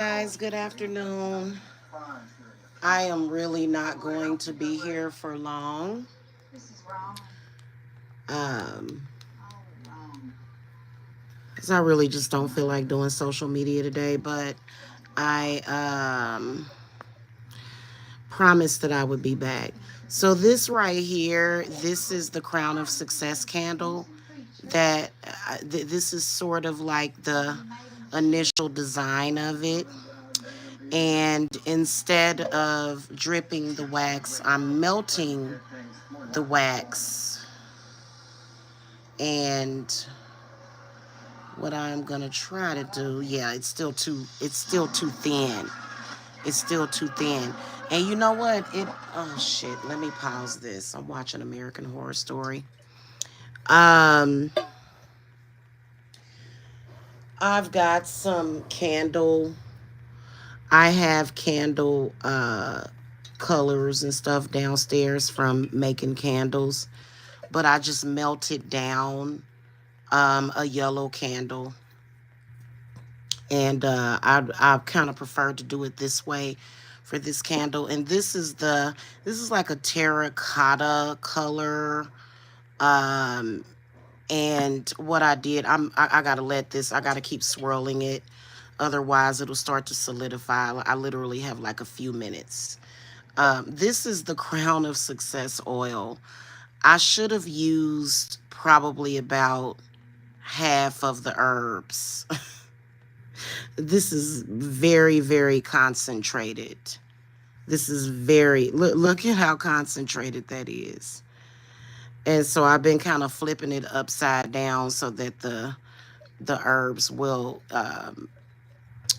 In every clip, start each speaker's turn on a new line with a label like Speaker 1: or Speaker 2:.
Speaker 1: Guys, good afternoon. I am really not going to be here for long. Um, because I really just don't feel like doing social media today, but I promised that I would be back. So this right here, this is the Crown of Success candle that this is sort of like the initial design of it. And instead of dripping the wax, I'm melting the wax. And what I'm gonna try to do, yeah, it's still too thin. It's still too thin. And you know what? Oh shit, let me pause this. I'm watching American Horror Story. Um I've got some candle. I have candle colors and stuff downstairs from making candles, but I just melted down a yellow candle, and I kind of prefer to do it this way for this candle. And this is like a terracotta color. Um, and what I did, I gotta let this. I gotta keep swirling it, otherwise it'll start to solidify. I literally have like a few minutes. This is the Crown of Success oil. I should have used probably about half of the herbs. This is very, very concentrated. This is look at how concentrated that is. And so I've been kind of flipping it upside down so that the herbs will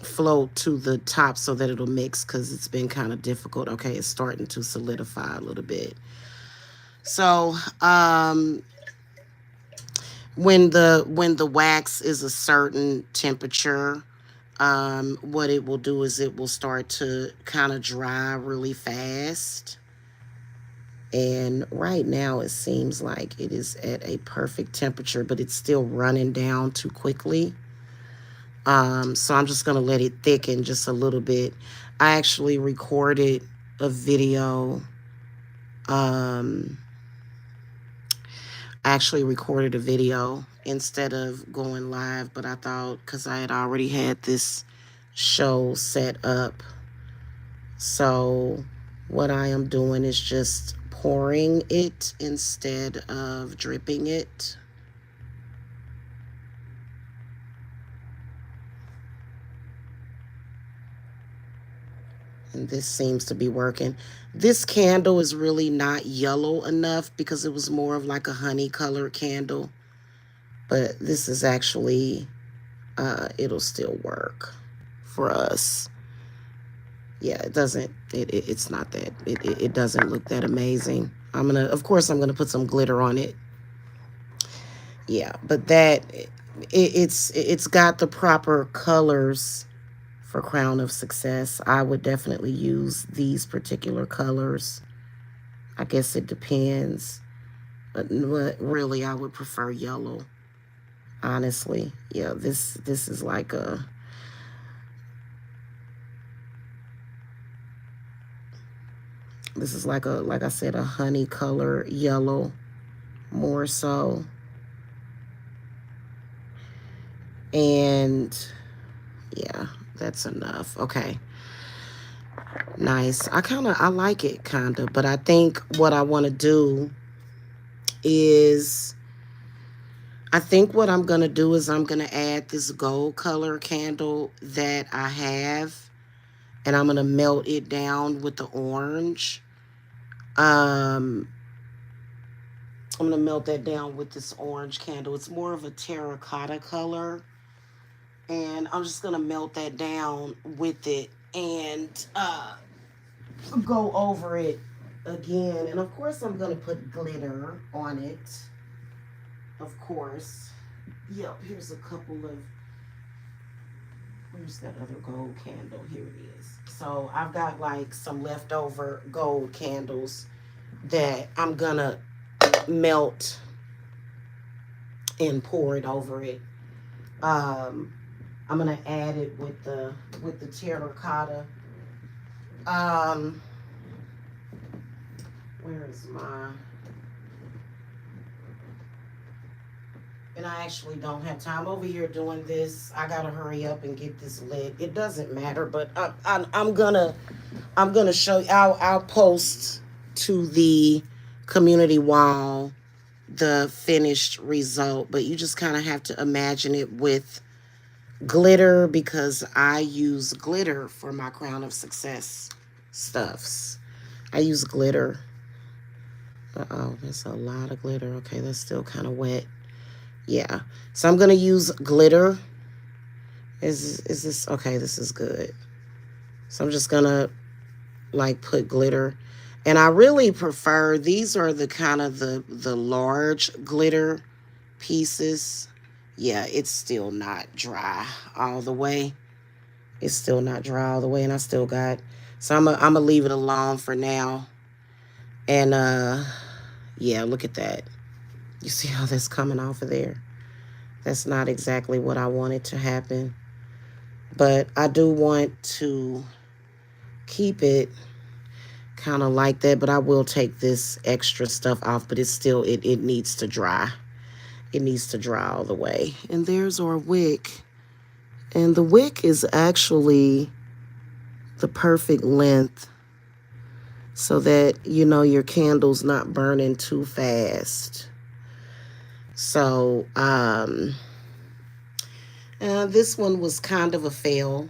Speaker 1: float to the top so that it'll mix, because it's been kind of difficult. Okay, it's starting to solidify a little bit. So when the wax is a certain temperature, what it will do is it will start to kind of dry really fast. And right now it seems like it is at a perfect temperature, but it's still running down too quickly. So I'm just gonna let it thicken just a little bit. I actually recorded a video. Um, I actually recorded a video instead of going live, but I thought, because I had already had this show set up, so what I am doing is just pouring it instead of dripping it. And this seems to be working. This candle is really not yellow enough because it was more of like a honey colored candle. But this is actually, it'll still work for us. Yeah, it's not that, it doesn't look that amazing. Of course, I'm gonna put some glitter on it. Yeah, but it's got the proper colors for Crown of Success. I would definitely use these particular colors. I guess it depends. But really, I would prefer yellow. Honestly, yeah, this is like like I said, a honey color yellow, more so. And yeah, that's enough. Okay. Nice. I like it kind of, but I think what I want to do is I think what I'm going to do is I'm going to add this gold color candle that I have, and I'm going to melt it down with the orange. Um, I'm going to melt that down with this orange candle. It's more of a terracotta color. And I'm just going to melt that down with it and go over it again. And of course, I'm going to put glitter on it. Of course. Yep, here's a couple of. Where's that other gold candle? Here it is. So I've got like some leftover gold candles that I'm gonna melt and pour it over it. Um, I'm gonna add it with the terracotta. Um, where is my? And I actually don't have time over here doing this. I gotta hurry up and get this lit. It doesn't matter, but I'm gonna show you. I'll post to the community wall the finished result, but you just kind of have to imagine it with glitter because I use glitter for my Crown of Success stuffs. I use glitter. Uh-oh, that's a lot of glitter. Okay, that's still kind of wet. Yeah. So I'm going to use glitter. Is this okay? This is good. So I'm just going to like put glitter. And I really prefer, these are the kind of the large glitter pieces. Yeah, it's still not dry all the way. It's still not dry all the way, and I still got, so I'm gonna leave it alone for now. And yeah, look at that. You see how that's coming off of there? That's not exactly what I wanted to happen. But I do want to keep it kind of like that, but I will take this extra stuff off, but it's still, it needs to dry. It needs to dry all the way. And there's our wick. And the wick is actually the perfect length so that, you know, your candle's not burning too fast. So, this one was kind of a fail.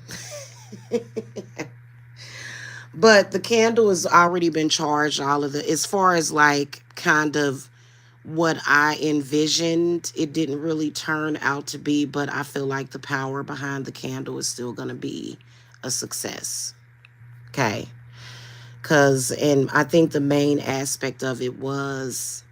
Speaker 1: But the candle has already been charged, all of the, as far as like kind of what I envisioned, it didn't really turn out to be, but I feel like the power behind the candle is still going to be a success. Okay. And I think the main aspect of it was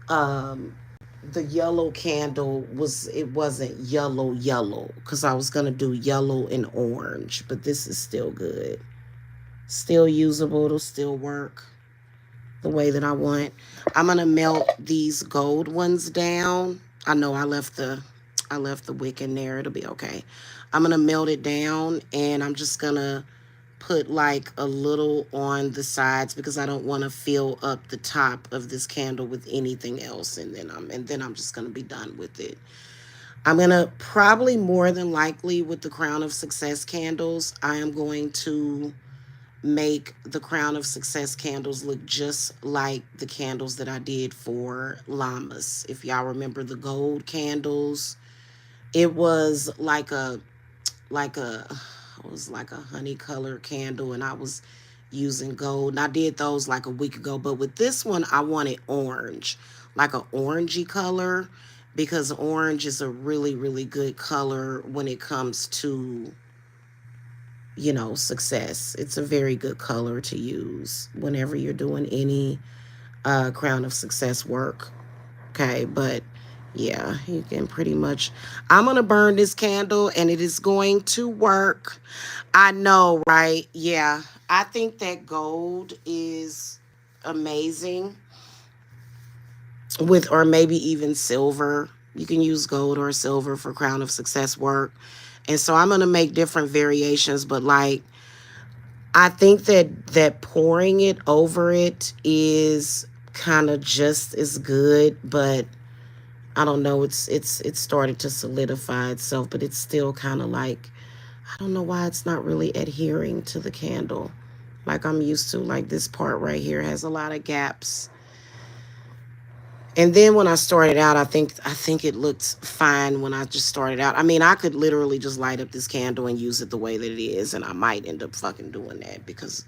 Speaker 1: the yellow candle it wasn't yellow because I was going to do yellow and orange, but this is still good. Still usable. It'll still work the way that I want. I'm going to melt these gold ones down. I know I left the wick in there. It'll be okay. I'm going to melt it down, and I'm just going to put like a little on the sides because I don't want to fill up the top of this candle with anything else, and then I'm just going to be done with it. I'm going to probably, more than likely, with the Crown of Success candles, I am going to make the Crown of Success candles look just like the candles that I did for llamas. If y'all remember the gold candles, it was like a honey color candle, and I was using gold. And I did those like a week ago, but with this one I wanted orange, like a orangey color, because orange is a really, really good color when it comes to, you know, success. It's a very good color to use whenever you're doing any Crown of Success work. Okay, but yeah, you can pretty much, I'm going to burn this candle and it is going to work. I know, right? Yeah, I think that gold is amazing with, or maybe even silver. You can use gold or silver for Crown of Success work. And so I'm going to make different variations, but like, I think that pouring it over it is kind of just as good, but I don't know, it's started to solidify itself, but it's still kind of like, I don't know why it's not really adhering to the candle like I'm used to. Like this part right here has a lot of gaps. And then when I started out, I think it looked fine when I just started out. I mean, I could literally just light up this candle and use it the way that it is, and I might end up fucking doing that because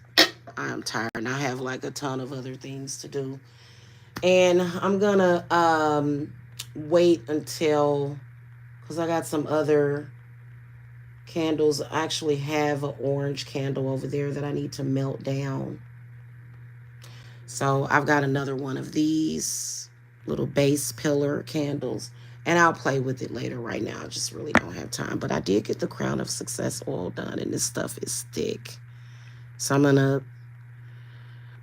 Speaker 1: I'm tired and I have like a ton of other things to do. And I'm gonna wait until, because I got some other candles. I actually have an orange candle over there that I need to melt down. So I've got another one of these little base pillar candles, and I'll play with it later. Right now I just really don't have time, but I did get the Crown of Success oil done, and this stuff is thick. So I'm gonna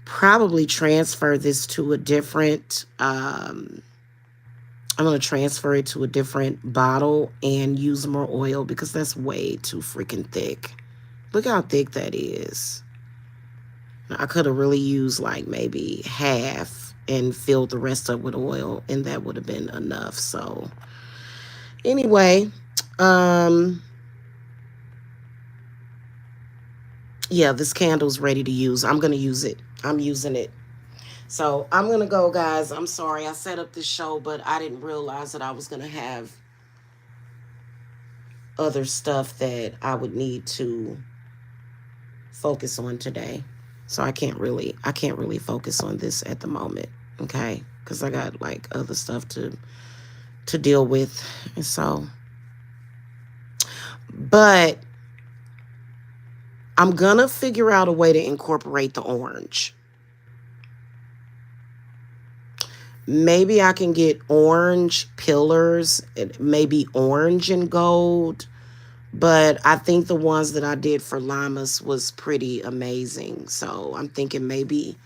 Speaker 1: probably transfer this to a different I'm going to transfer it to a different bottle and use more oil because that's way too freaking thick. Look how thick that is. I could have really used like maybe half and filled the rest up with oil, and that would have been enough. So anyway, um yeah, this candle's ready to use. I'm going to use it. I'm using it. So I'm going to go, guys. I'm sorry I set up this show, but I didn't realize that I was going to have other stuff that I would need to focus on today. So I can't really focus on this at the moment, okay? Cuz I got like other stuff to deal with. And so, but I'm going to figure out a way to incorporate the orange. Maybe I can get orange pillars, maybe orange and gold. But I think the ones that I did for llamas was pretty amazing. So I'm thinking maybe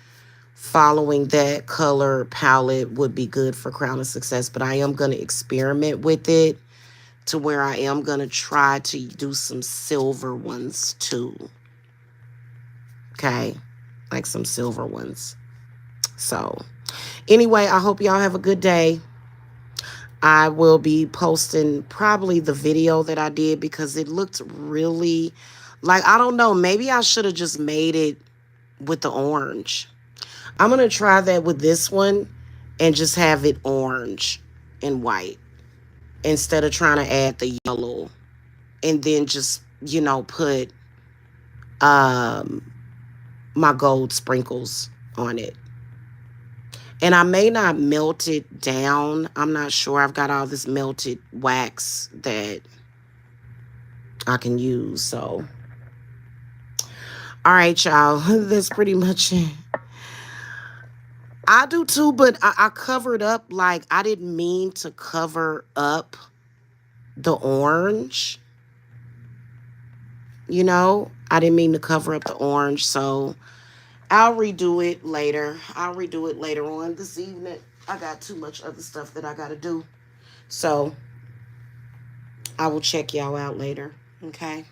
Speaker 1: following that color palette would be good for Crown of Success. But I am going to experiment with it to where I am going to try to do some silver ones too. Okay? Like some silver ones. So anyway, I hope y'all have a good day. I will be posting probably the video that I did because it looked really like, I don't know, maybe I should have just made it with the orange. I'm going to try that with this one and just have it orange and white instead of trying to add the yellow and then just, put um, my gold sprinkles on it. And I may not melt it down. I'm not sure. I've got all this melted wax that I can use. So, all right, y'all. That's pretty much it. I do too, but I covered up. Like, I didn't mean to cover up the orange. I didn't mean to cover up the orange. So, I'll redo it later. I'll redo it later on this evening. I got too much other stuff that I got to do. So, I will check y'all out later. Okay?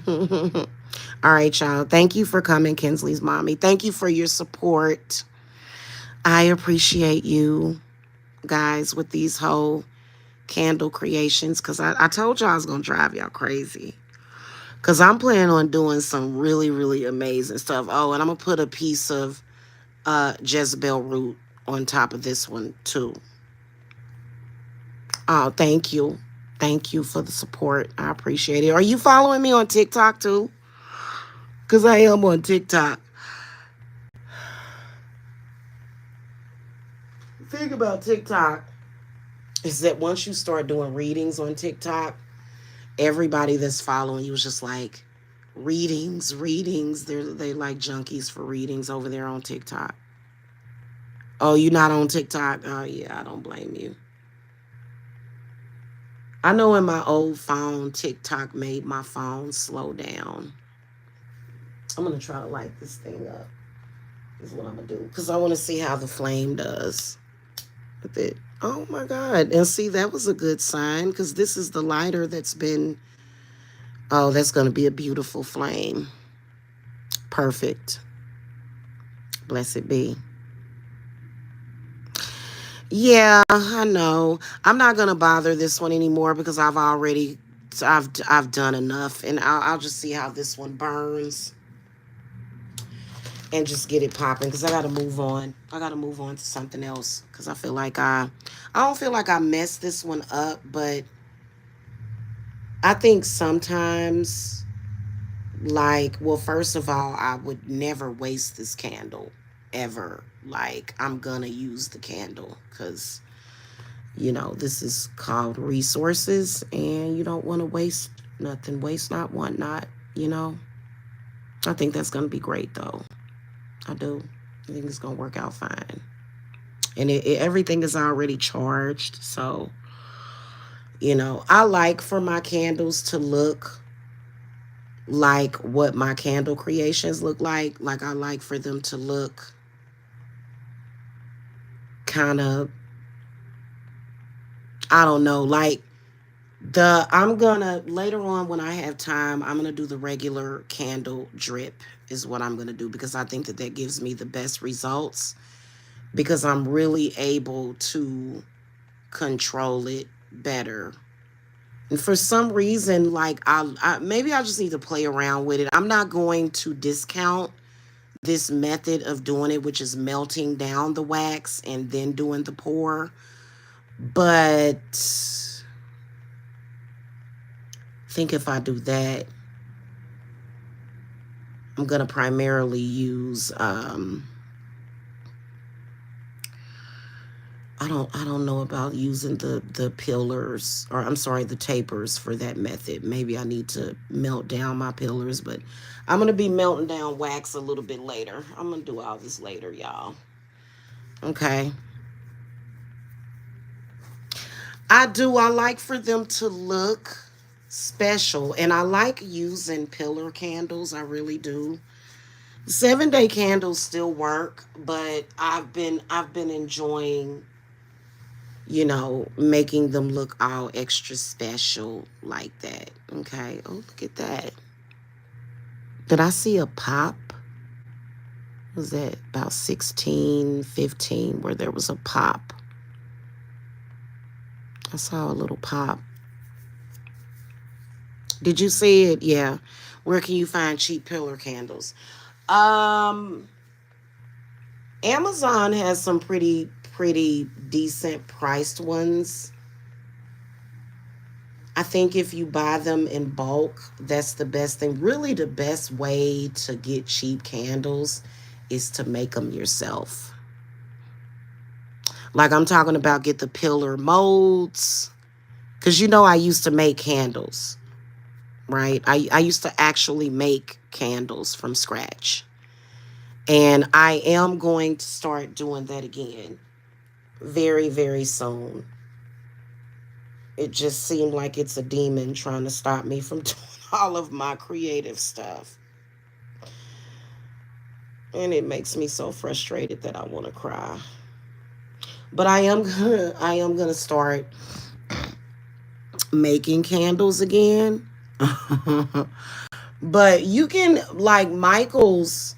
Speaker 1: All right, y'all. Thank you for coming, Kinsley's mommy. Thank you for your support. I appreciate you guys with these whole candle creations because I told y'all I was going to drive y'all crazy. Because I'm planning on doing some really, really amazing stuff. Oh, and I'm going to put a piece of Jezebel root on top of this one, too. Oh, thank you. Thank you for the support. I appreciate it. Are you following me on TikTok, too? Because I am on TikTok. The thing about TikTok is that once you start doing readings on TikTok, everybody that's following you is just like, readings, readings. They like junkies for readings over there on TikTok. Oh, you not on TikTok? Oh, yeah, I don't blame you. I know in my old phone, TikTok made my phone slow down. I'm going to try to light this thing up. Is what I'm going to do. Because I want to see how the flame does with it. Oh, my God. And see, that was a good sign. Because this is the lighter that's been... Oh, that's going to be a beautiful flame. Perfect. Blessed be. Yeah, I know. I'm not gonna bother this one anymore because I've done enough, and I'll just see how this one burns, and just get it popping because I gotta move on. I gotta move on to something else because I don't feel like I messed this one up, but I think sometimes, like, well, first of all, I would never waste this candle ever. Like, I'm gonna use the candle because this is called resources, and you don't want to waste nothing. Waste not, want not, you know. I think that's going to be great, though. I do. I think it's going to work out fine. And everything is already charged. So, I like for my candles to look like what my candle creations look like. Like, I like for them to look kind of I don't know. Like I'm gonna later on when I have time, I'm gonna do the regular candle drip is what I'm gonna do because I think that that gives me the best results because I'm really able to control it better. And for some reason, like maybe I just need to play around with it. I'm not going to discount this method of doing it, which is melting down the wax and then doing the pour. But I think if I do that, I'm gonna primarily use I don't know about using the pillars or I'm sorry, the tapers for that method. Maybe I need to melt down my pillars, but I'm gonna be melting down wax a little bit later. I'm gonna do all this later, y'all. Okay. I like for them to look special and I like using pillar candles. I really do. 7 day candles still work, but I've been enjoying, making them look all extra special like that. Okay. Oh, look at that. Did I see a pop? Was that about 16, 15, where there was a pop? I saw a little pop. Did you see it? Yeah. Where can you find cheap pillar candles? Um, Amazon has some pretty decent priced ones. I think if you buy them in bulk, that's the best thing. Really, the best way to get cheap candles is to make them yourself. Like I'm talking about get the pillar molds. Because I used to make candles, right? I used to actually make candles from scratch. And I am going to start doing that again very, very soon. It just seemed like it's a demon trying to stop me from doing all of my creative stuff. And it makes me so frustrated that I want to cry. But I am gonna start making candles again. But you can like Michael's.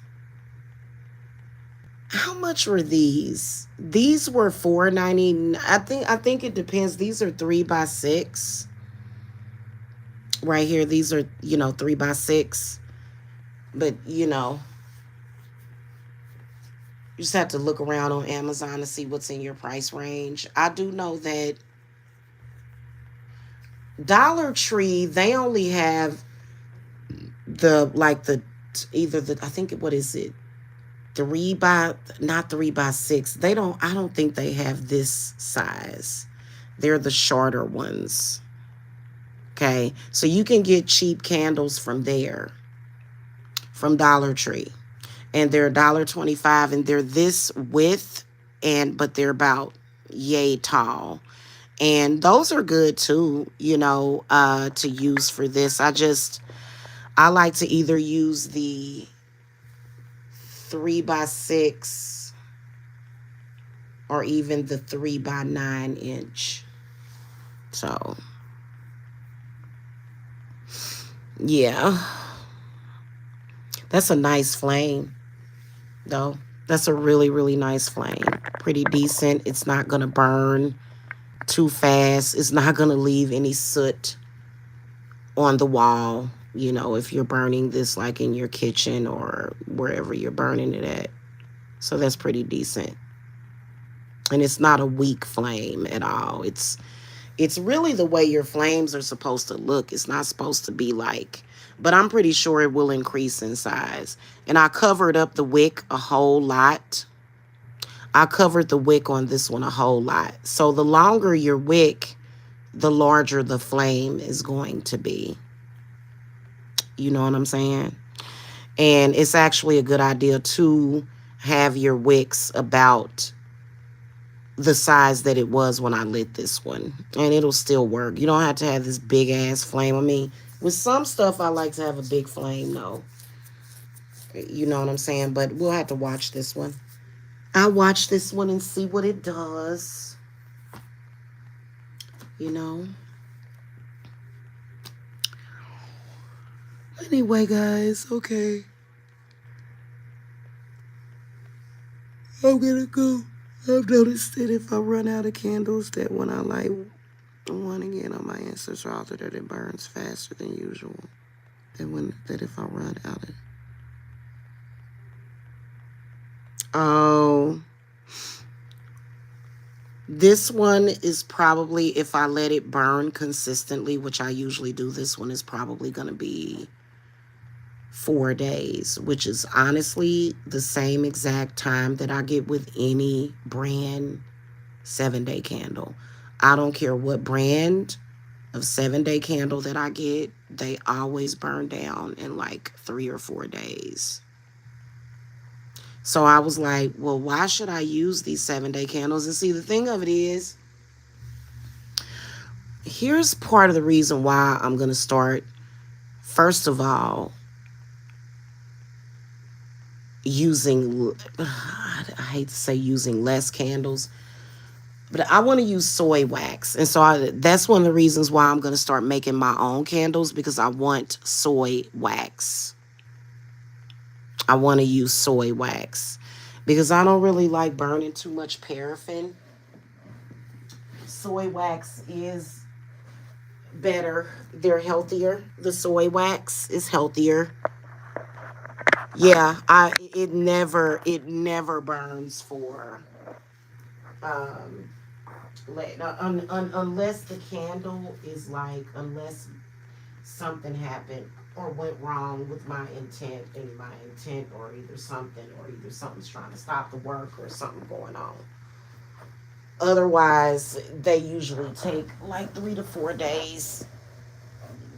Speaker 1: How much were these? These were $4.90. I think it depends. These are 3x6. Right here, these are 3x6. But you just have to look around on Amazon to see what's in your price range. I do know that Dollar Tree, they only have the like the either the I think what is it? Three by not 3x6. I don't think they have this size. They're the shorter ones. Okay. So you can get cheap candles from there, from Dollar Tree. And they're $1.25 and they're this width but they're about yay tall. And those are good too, to use for this. I like to either use the 3x6 or even the 3x9 inch. So, yeah, that's a nice flame, though. That's a really, really nice flame. Pretty decent. It's not going to burn too fast. It's not going to leave any soot on the wall, if you're burning this like in your kitchen or wherever you're burning it at. So that's pretty decent. And it's not a weak flame at all. It's really the way your flames are supposed to look. It's not supposed to be like, but I'm pretty sure it will increase in size. And I covered up the wick a whole lot. I covered the wick on this one a whole lot. So the longer your wick, the larger the flame is going to be. You know what I'm saying? And it's actually a good idea to have your wicks about the size that it was when I lit this one. And it'll still work. You don't have to have this big ass flame. I mean, with some stuff, I like to have a big flame, though. You know what I'm saying? But we'll have to watch this one. I'll watch this one and see what it does. you know. Anyway, guys, okay. I'm gonna go. I've noticed that if I run out of candles, that when I light one again on my ancestral altar, that it burns faster than usual. That if I run out of. Oh, this one is probably, if I let it burn consistently, which I usually do, this one is probably gonna be 4 days, which is honestly the same exact time that I get with any brand 7-day candle. I don't care what brand of 7-day candle that I get, they always burn down in like 3 or 4 days. So I was like, well, why should I use these 7-day candles? And see, the thing of it is, here's part of the reason why I'm going to start, first of all, using, I hate to say using less candles, but I want to use soy wax. And so that's one of the reasons why I'm going to start making my own candles, because I want soy wax. I want to use soy wax because I don't really like burning too much paraffin. Soy wax is better. They're healthier. The soy wax is healthier. Yeah, it never burns for um unless the candle is like, unless something happened or went wrong with my intent, or either something's trying to stop the work or something going on. Otherwise, they usually take like 3 to 4 days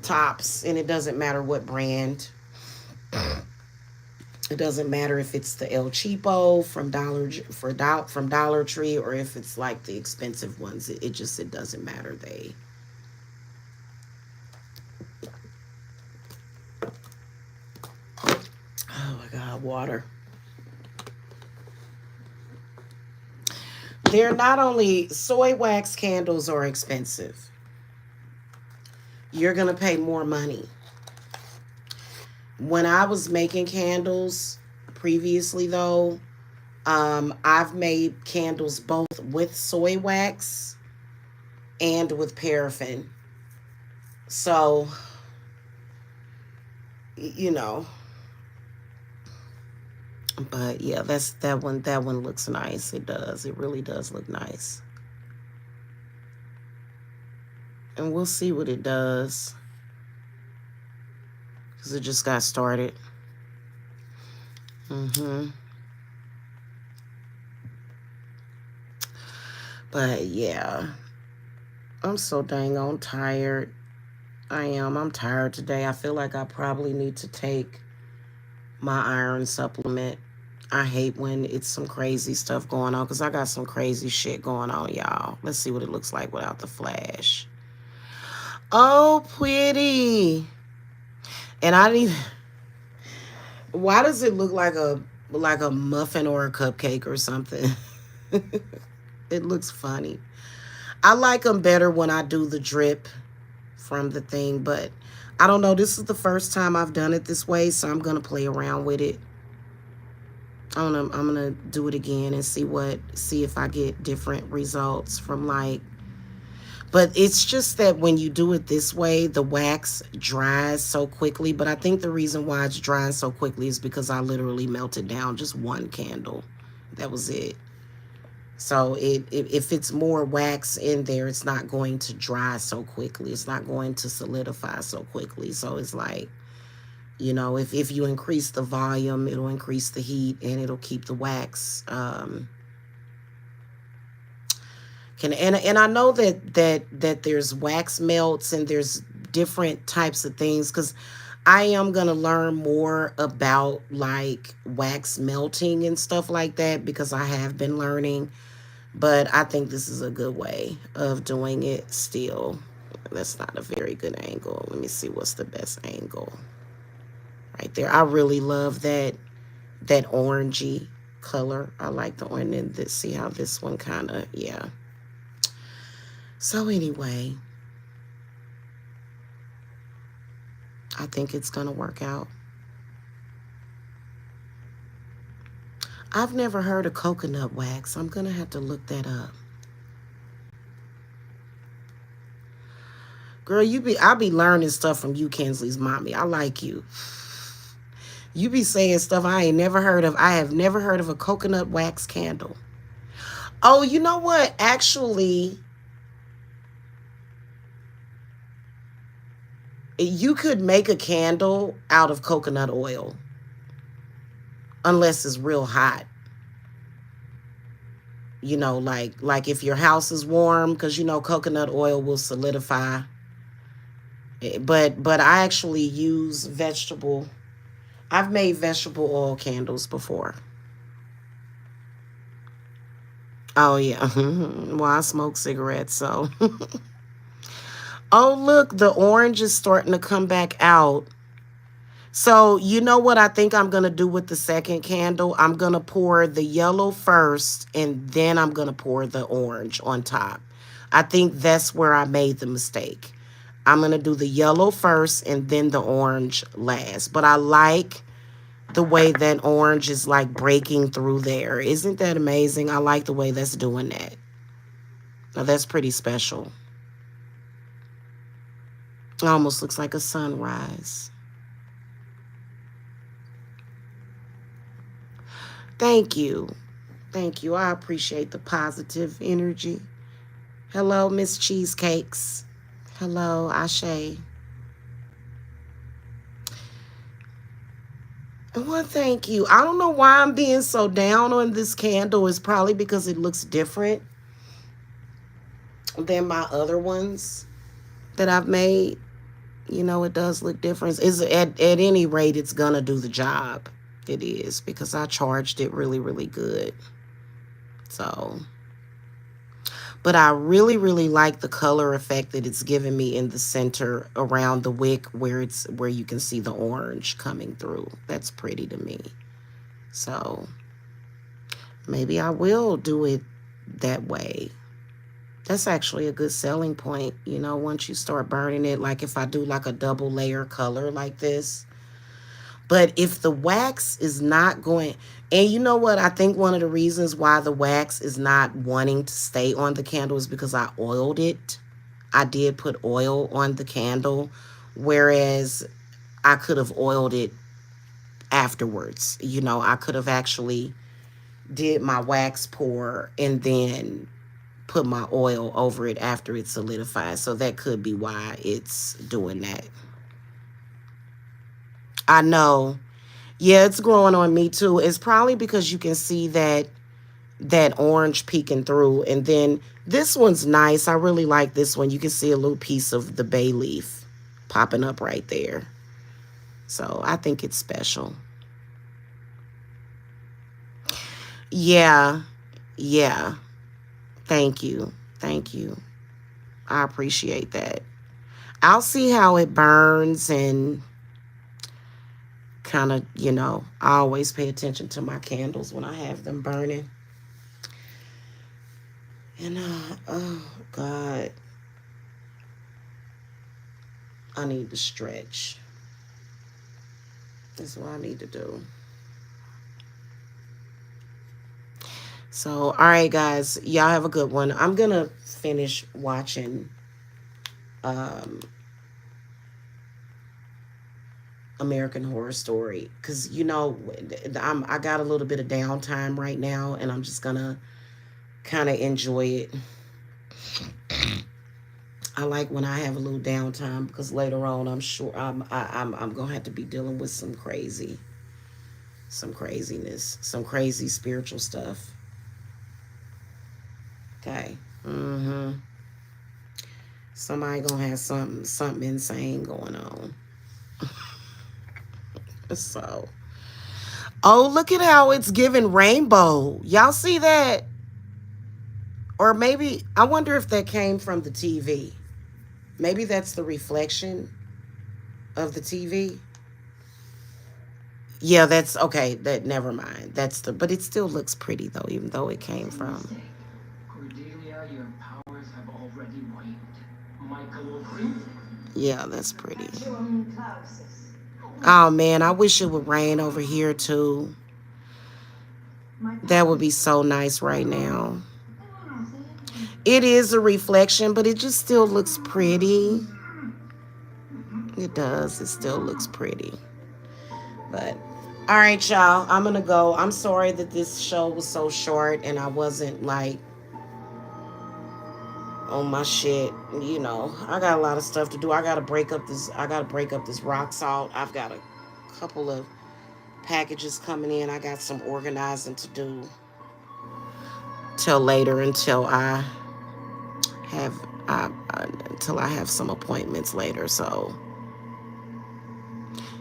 Speaker 1: tops, and it doesn't matter what brand. It doesn't matter if it's the El Cheapo from Dollar Tree, or if it's like the expensive ones. It doesn't matter. Oh my God, water. They're not only, soy wax candles are expensive. You're gonna pay more money. When I was making candles previously, though, I've made candles both with soy wax and with paraffin. So, you know, but yeah, that's that one. That one looks nice. It does. It really does look nice. And we'll see what it does, because it just got started. But yeah, I'm so dang on tired. I am. I'm tired today. I feel like I probably need to take my iron supplement. I hate when it's some crazy stuff going on, because I got some crazy shit going on, y'all. Let's see what it looks like without the flash. Oh, pretty. And I didn't even, why does it look like a muffin or a cupcake or something? It looks funny. I like them better when I do the drip from the thing, but I don't know. This is the first time I've done it this way, so I'm gonna play around with it. I'm gonna do it again and see if I get different results from like. But it's just that when you do it this way, the wax dries so quickly. But I think the reason why it's drying so quickly is because I literally melted down just one candle. That was it. So if it's more wax in there, it's not going to dry so quickly. It's not going to solidify so quickly. So it's like, if you increase the volume, it'll increase the heat, and it'll keep the wax. And I know that there's wax melts and there's different types of things, because I am gonna learn more about like wax melting and stuff like that, because I have been learning. But I think this is a good way of doing it still. That's not a very good angle. Let me see what's the best angle. Right there. I really love that orangey color. I like the orange. And see how this one kind of, yeah. So anyway, I think it's gonna work out. I've never heard of coconut wax. I'm gonna have to look that up. Girl, I be learning stuff from you, Kinsley's mommy. I like you. You be saying stuff I ain't never heard of. I have never heard of a coconut wax candle. Oh, you know what? Actually, you could make a candle out of coconut oil unless it's real hot. You know, like if your house is warm, because you know coconut oil will solidify. But I actually use vegetable. I've made vegetable oil candles before. Oh yeah. Well, I smoke cigarettes, so. Oh look, the orange is starting to come back out. So you know what I think I'm gonna do with the second candle? I'm gonna pour the yellow first, and then I'm gonna pour the orange on top. I think that's where I made the mistake. I'm gonna do the yellow first and then the orange last. But I like the way that orange is like breaking through there. Isn't that amazing? I like the way that's doing that. Now that's pretty special. It almost looks like a sunrise. Thank you. Thank you. I appreciate the positive energy. Hello, Miss Cheesecakes. Hello, Ashe. Well, thank you. I don't know why I'm being so down on this candle. It's probably because it looks different than my other ones that I've made. You know, it does look different. Is at any rate, it's gonna do the job. It is because I charged it really, really good. So, but I really, really like the color effect that it's giving me in the center around the wick where you can see the orange coming through. That's pretty to me. So maybe I will do it that way. That's actually a good selling point, you know, once you start burning it, like if I do like a double layer color like this. But if the wax is not going, and you know what? I think one of the reasons why the wax is not wanting to stay on the candle is because I oiled it. I did put oil on the candle, whereas I could have oiled it afterwards. You know, I could have actually did my wax pour and then put my oil over it after it solidifies. So that could be why it's doing that. I know. Yeah, it's growing on me too. It's probably because you can see that orange peeking through. And then this one's nice. I really like this one. You can see a little piece of the bay leaf popping up right there. So I think it's special. Yeah. Yeah. Thank you. Thank you. I appreciate that. I'll see how it burns and kind of, you know, I always pay attention to my candles when I have them burning. And, oh, God, I need to stretch. That's what I need to do. So, all right, guys, y'all have a good one. I'm going to finish watching American Horror Story because, you know, I got a little bit of downtime right now, and I'm just going to kind of enjoy it. I like when I have a little downtime because later on, I'm sure I'm gonna have to be dealing with some craziness, some crazy spiritual stuff. Okay. Somebody gonna have something insane going on. So, oh, look at how it's giving rainbow. Y'all see that? Or maybe I wonder if that came from the TV. Maybe that's the reflection of the TV. Yeah, that's okay. That never mind. That's the but it still looks pretty though, even though it came from. Yeah, that's pretty. Oh man, I wish it would rain over here too. That would be so nice right now. It is a reflection, but it just still looks pretty. It does. It still looks pretty. But all right, y'all. I'm gonna go. I'm sorry that this show was so short and I wasn't like on my shit. You know, I got a lot of stuff to do. I gotta break up this. I gotta break up this rock salt. I've got a couple of packages coming in. I got some organizing to do till later have until I have some appointments later. So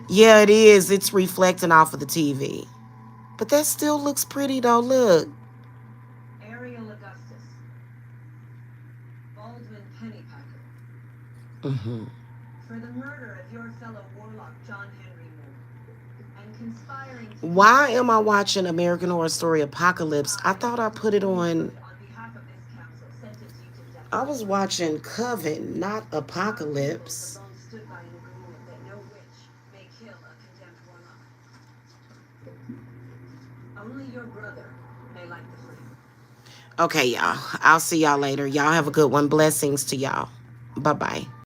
Speaker 1: yeah, it is. It's reflecting off of the TV, but that still looks pretty though. Look. Mm-hmm. Why am I watching American Horror Story Apocalypse? I thought I put it on. I was watching Coven, not Apocalypse. Okay, y'all. I'll see y'all later. Y'all have a good one. Blessings to y'all. Bye bye.